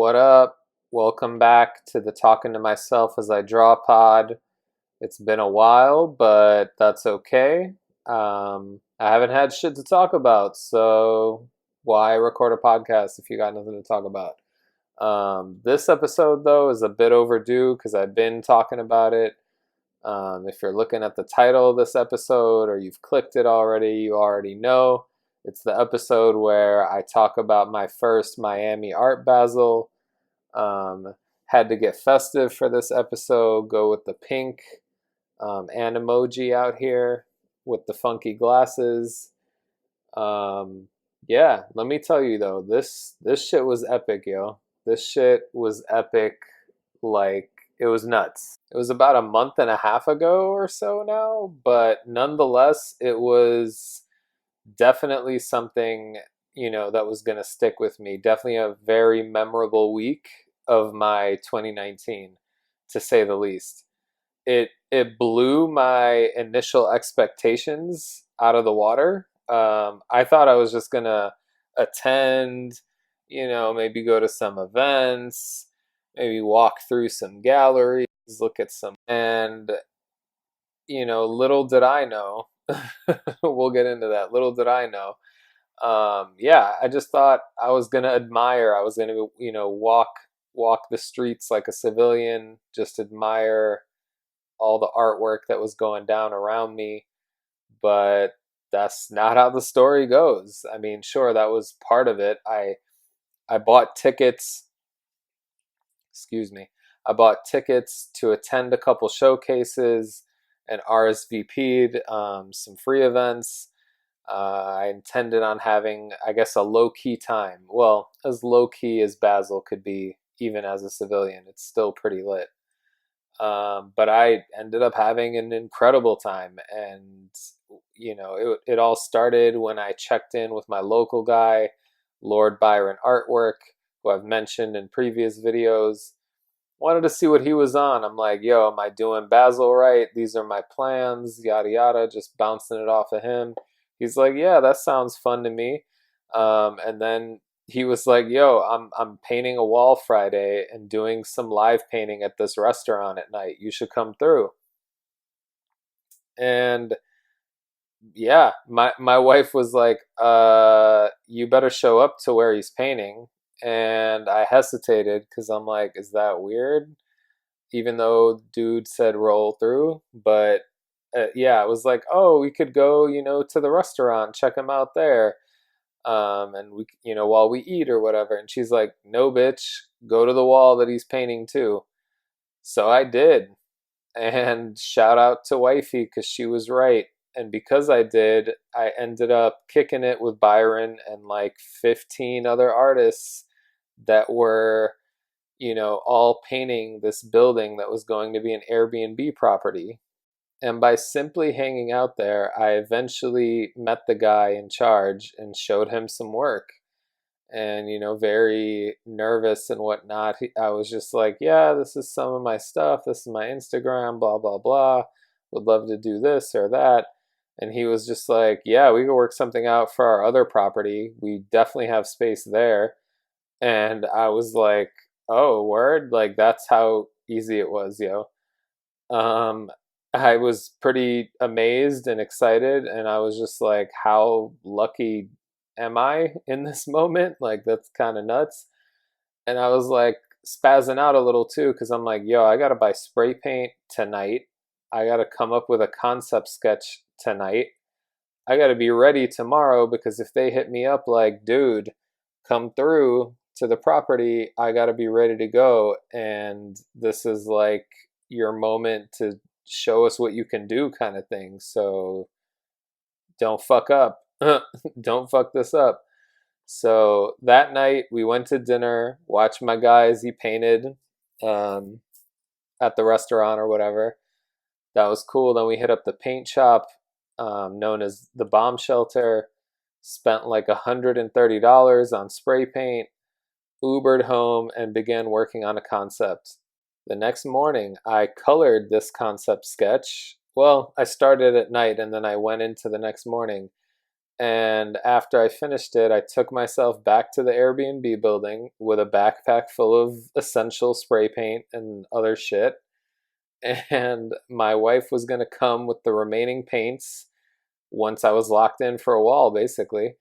What up? Welcome back to the Talking to Myself as I Draw pod. It's been a while, but that's okay. I haven't had shit to talk about, so why record a podcast if you got nothing to talk about? This episode, though, is a bit overdue because I've been talking about it. If you're looking at the title of this episode or you've clicked it already, you already know. It's the episode where I talk about my first Miami Art Basel. Had to get festive for this episode, go with the pink and emoji out here with the funky glasses. Yeah, let me tell you though, this shit was epic, yo. This shit was epic, like it was nuts. It was about a month and a half ago or so now, but nonetheless, it was definitely something, that was going to stick with me. Definitely a very memorable week of my 2019, to say the least. It blew my initial expectations out of the water. I thought I was just going to attend, maybe go to some events, maybe walk through some galleries, look at some, and little did I know, we'll get into that. Little did I know. Yeah, I just thought I was gonna admire. I was gonna, walk the streets like a civilian, just admire all the artwork that was going down around me. But that's not how the story goes. I mean, sure, that was part of it. I bought tickets. Excuse me. I bought tickets to attend a couple showcases and RSVP'd some free events. I intended on having, I guess, a low-key time. Well, as low-key as Basel could be, even as a civilian. It's still pretty lit. But I ended up having an incredible time. And, it all started when I checked in with my local guy, Lord Byron Artwork, who I've mentioned in previous videos. Wanted to see what he was on. I'm like, yo, am I doing Basel right? These are my plans, yada yada, just bouncing it off of him. He's like, yeah, that sounds fun to me. And then he was like, yo, I'm painting a wall Friday and doing some live painting at this restaurant at night. You should come through. And yeah, my wife was like, you better show up to where he's painting. And I hesitated because I'm like, is that weird? Even though dude said roll through. But yeah, it was like, oh, we could go, to the restaurant, check him out there. And we, while we eat or whatever. And she's like, no, bitch, go to the wall that he's painting too. So I did. And shout out to wifey because she was right. And because I did, I ended up kicking it with Byron and like 15 other artists that were, all painting this building that was going to be an Airbnb property. And by simply hanging out there, I eventually met the guy in charge and showed him some work. And, very nervous and whatnot, I was just like, yeah, this is some of my stuff. This is my Instagram, blah, blah, blah. Would love to do this or that. And he was just like, yeah, we could work something out for our other property. We definitely have space there. And I was like, oh, word? Like, that's how easy it was, yo. Um, I was pretty amazed and excited, and I was just like, how lucky am I in this moment? Like, that's kind of nuts. And I was like, spazzing out a little too, because I'm like, yo, I gotta buy spray paint tonight. I gotta come up with a concept sketch tonight. I gotta be ready tomorrow because if they hit me up like, dude, come through to the property, I gotta be ready to go. And this is like your moment to show us what you can do, kind of thing. So don't fuck up. Don't fuck this up. So that night we went to dinner, watched my guy as he painted um, at the restaurant or whatever. That was cool. Then we hit up the paint shop known as the Bomb Shelter. Spent like $130 on spray paint, Ubered home, and began working on a concept. The next morning, I colored this concept sketch. Well, I started at night and then I went into the next morning. And after I finished it, I took myself back to the Airbnb building with a backpack full of essential spray paint and other shit. And my wife was going to come with the remaining paints once I was locked in for a wall, basically.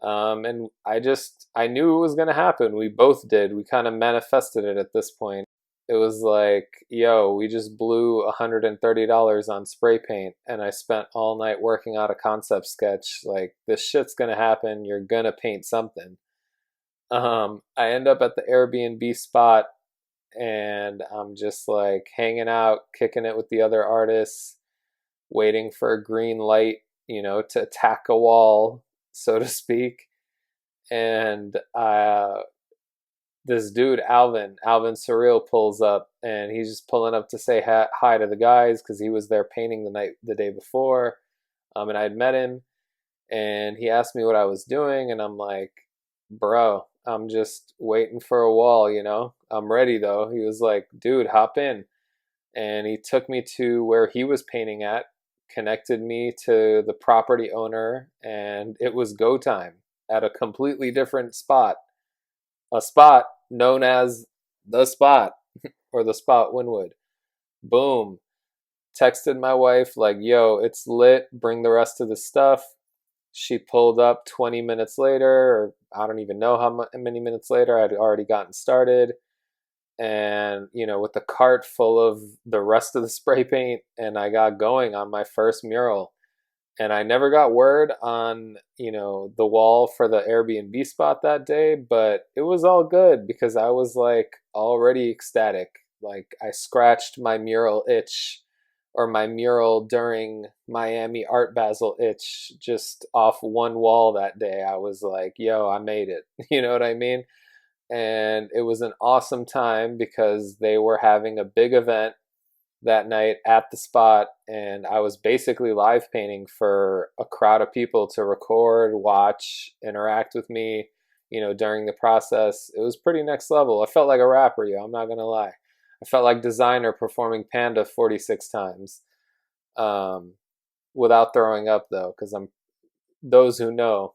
And I knew it was going to happen. We both did. We kind of manifested it at this point. It was like, yo, we just blew $130 on spray paint, and I spent all night working out a concept sketch. Like, this shit's going to happen. You're going to paint something. I end up at the Airbnb spot, and I'm just like hanging out, kicking it with the other artists, waiting for a green light, to attack a wall, so to speak. And this dude, Alvin Surreal, pulls up, and he's just pulling up to say hi to the guys because he was there painting the day before. And I had met him, and he asked me what I was doing, and I'm like, bro, I'm just waiting for a wall, I'm ready though. He was like, dude, hop in. And he took me to where he was painting at, connected me to the property owner, and it was go time at a completely different spot. A spot known as the spot or the spot Wynwood. Boom. Texted my wife like, yo, it's lit. Bring the rest of the stuff. She pulled up 20 minutes later, or I don't even know how many minutes later. I'd already gotten started. And, with the cart full of the rest of the spray paint, and I got going on my first mural. And I never got word on, the wall for the Airbnb spot that day, but it was all good because I was like already ecstatic. Like, I scratched my mural itch, or my mural during Miami Art Basel itch, just off one wall that day. I was like, yo, I made it. You know what I mean? And it was an awesome time because they were having a big event that night at the spot, and I was basically live painting for a crowd of people to record, watch, interact with me, during the process. It was pretty next level. I felt like a rapper, yo, I'm not gonna lie. I felt like Designer performing Panda 46 times, without throwing up though, because those who know,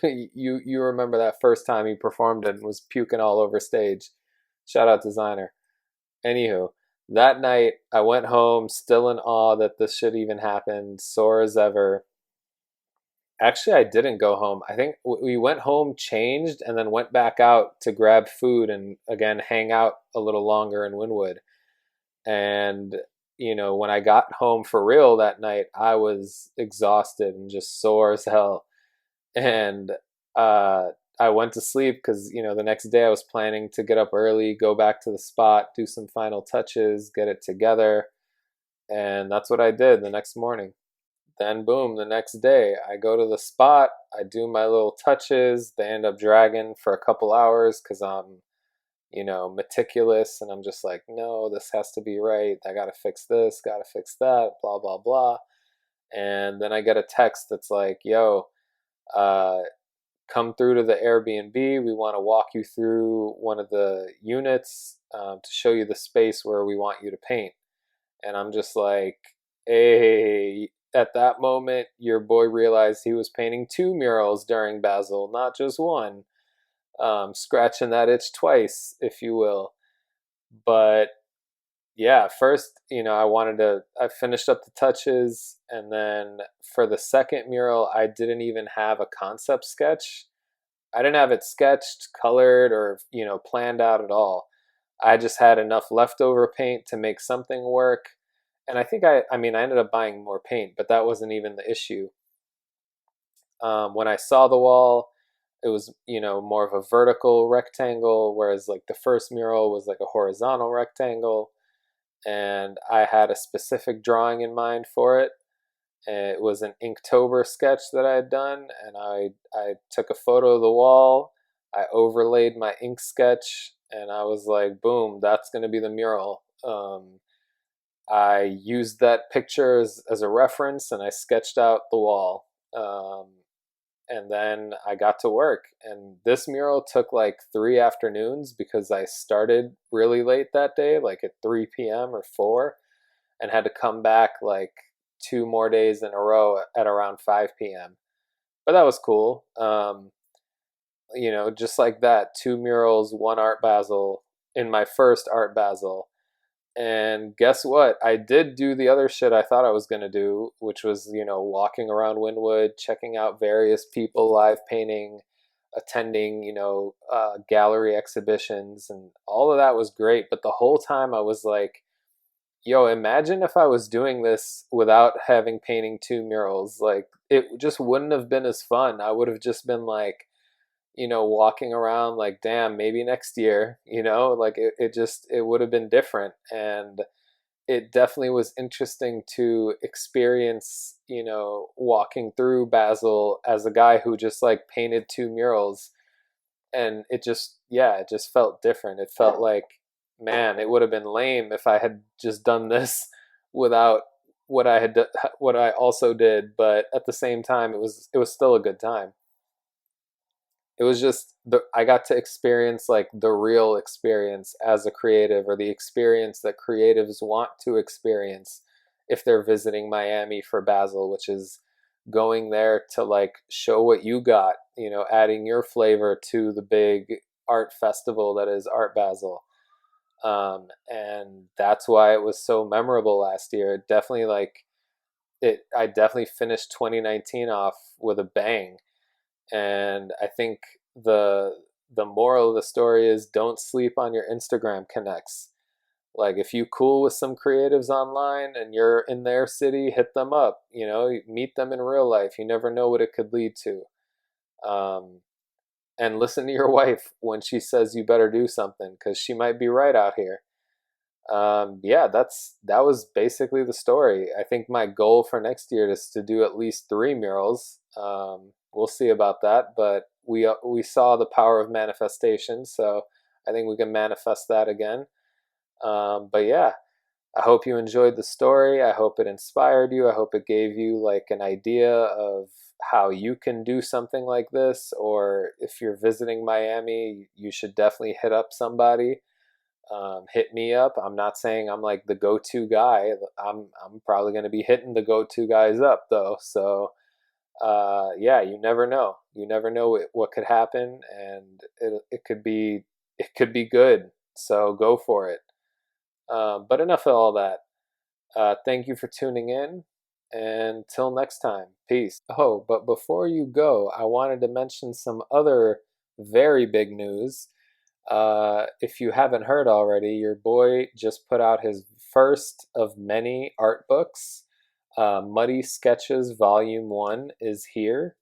you remember that first time he performed it and was puking all over stage. Shout out Designer. Anywho, that night, I went home still in awe that this shit even happened, sore as ever. Actually, I didn't go home. I think we went home, changed, and then went back out to grab food and again hang out a little longer in Wynwood. And, when I got home for real that night, I was exhausted and just sore as hell. And I went to sleep because, the next day I was planning to get up early, go back to the spot, do some final touches, get it together. And that's what I did the next morning. Then, boom, the next day I go to the spot, I do my little touches. They end up dragging for a couple hours because I'm, meticulous. And I'm just like, no, this has to be right. I got to fix this, got to fix that, blah, blah, blah. And then I get a text that's like, yo, come through to the Airbnb. We want to walk you through one of the units to show you the space where we want you to paint. And I'm just like, hey, at that moment, your boy realized he was painting 2 murals during Basel, not just one. Scratching that itch twice, if you will. But yeah, first, I finished up the touches, and then for the second mural, I didn't even have a concept sketch. I didn't have it sketched, colored, or, planned out at all. I just had enough leftover paint to make something work. And I think I ended up buying more paint, but that wasn't even the issue. When I saw the wall, it was, more of a vertical rectangle, whereas like the first mural was like a horizontal rectangle. And I had a specific drawing in mind for it. It was an Inktober sketch that I had done, and I took a photo of the wall, I overlaid my ink sketch, and I was like, boom, that's going to be the mural. I used that picture as a reference, and I sketched out the wall. And then I got to work. And this mural took like 3 afternoons because I started really late that day, like at 3 p.m. or 4, and had to come back like 2 more days in a row at around 5 p.m. But that was cool. Just like that, 2 murals, one Art Basel in my first Art Basel. And guess what? I did do the other shit I thought I was going to do, which was, walking around Wynwood, checking out various people live painting, attending, gallery exhibitions, and all of that was great. But the whole time I was like, yo, imagine if I was doing this without having painting 2 murals. Like, it just wouldn't have been as fun. I would have just been like, walking around like, damn, maybe next year, like it would have been different. And it definitely was interesting to experience, walking through Basel as a guy who just like painted 2 murals. And it just, yeah, it just felt different. It felt like, man, it would have been lame if I had just done this without what I also did. But at the same time, it was still a good time. It was just I got to experience like the real experience as a creative, or the experience that creatives want to experience if they're visiting Miami for Basel, which is going there to like show what you got, adding your flavor to the big art festival that is Art Basel. And that's why it was so memorable last year. It definitely like it I definitely finished 2019 off with a bang. And I think the the moral of the story is, don't sleep on your Instagram connects. Like, if you cool with some creatives online and you're in their city, hit them up. Meet them in real life. You never know what it could lead to. Um, and listen to your wife when she says you better do something, because she might be right out here. Yeah, that was basically the story. I think my goal for next year is to do at least 3 murals. We'll see about that, but we saw the power of manifestation, so I think we can manifest that again. But yeah, I hope you enjoyed the story. I hope it inspired you. I hope it gave you like an idea of how you can do something like this, or if you're visiting Miami, you should definitely hit up somebody. Hit me up. I'm not saying I'm like the go-to guy. I'm probably going to be hitting the go-to guys up though. So yeah, you never know. You never know what could happen, and it could be good. So go for it. But enough of all that. Thank you for tuning in, and till next time, peace. Oh, but before you go, I wanted to mention some other very big news. If you haven't heard already, your boy just put out his first of many art books. Muddy Sketches Volume 1 is here,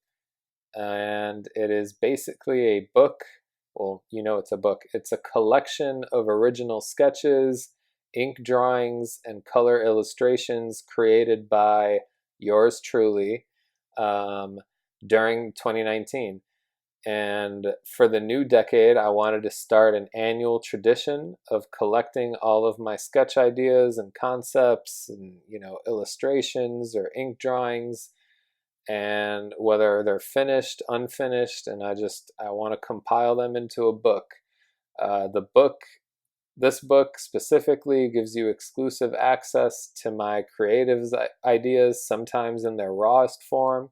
and it is basically a book. Well, it's a book. It's a collection of original sketches, ink drawings, and color illustrations created by yours truly um, during 2019. And for the new decade, I wanted to start an annual tradition of collecting all of my sketch ideas and concepts and, illustrations or ink drawings, and whether they're finished, unfinished, and I want to compile them into a book. This book specifically gives you exclusive access to my creatives ideas, sometimes in their rawest form.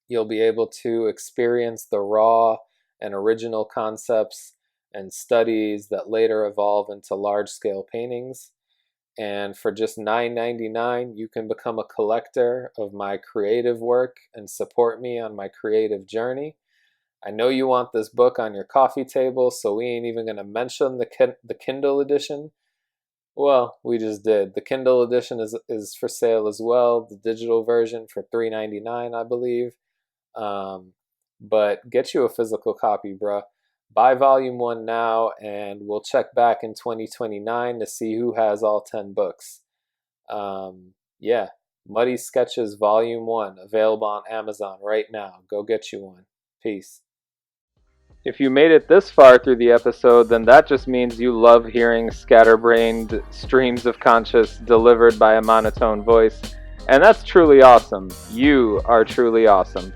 You'll be able to experience the raw and original concepts and studies that later evolve into large-scale paintings. And for just $9.99, you can become a collector of my creative work and support me on my creative journey. I know you want this book on your coffee table, so we ain't even going to mention the Kindle edition. Well, we just did. The Kindle edition is for sale as well, the digital version for $3.99, I believe. But get you a physical copy, bruh. Buy volume 1 now, and we'll check back in 2029 to see who has all 10 books. Yeah, Muddy Sketches Volume 1, available on Amazon right now. Go get you one. Peace. If you made it this far through the episode, then that just means you love hearing scatterbrained streams of conscious delivered by a monotone voice. And that's truly awesome. You are truly awesome.